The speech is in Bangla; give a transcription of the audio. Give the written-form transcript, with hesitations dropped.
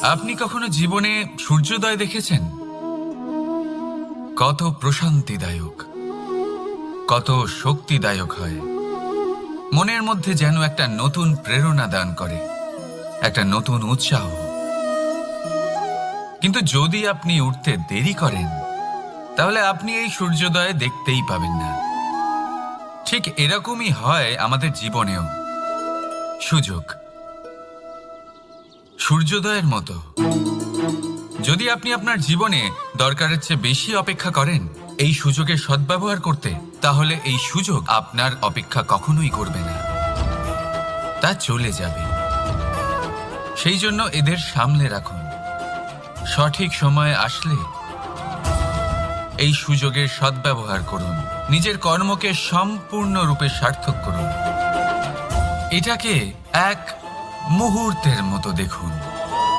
আপনি কখনো জীবনে সূর্যোদয় দেখেছেন? কত প্রশান্তিদায়ক, কত শক্তিদায়ক হয়। মনের মধ্যে যেন একটা নতুন প্রেরণা দান করে, একটা নতুন উৎসাহ। কিন্তু যদি আপনি উঠতে দেরি করেন, তাহলে আপনি এই সূর্যোদয় দেখতেই পাবেন না। ঠিক এরকমই হয় আমাদের জীবনেও। সুযোগ সূর্যোদয়ের মতো। যদি আপনি আপনার জীবনে দরকারের চেয়ে বেশি অপেক্ষা করেন এই সুযোগের সদ্ব্যবহার করতে, তাহলে এই সুযোগ আপনার অপেক্ষা কখনোই করবে না, তা চলে যাবে। সেই জন্য এদের সামলে রাখুন। সঠিক সময় আসলে এই সুযোগের সদ্ব্যবহার করুন, নিজের কর্মকে সম্পূর্ণরূপে সার্থক করুন। এটাকে এক মুহূর্তের মতো দেখুন।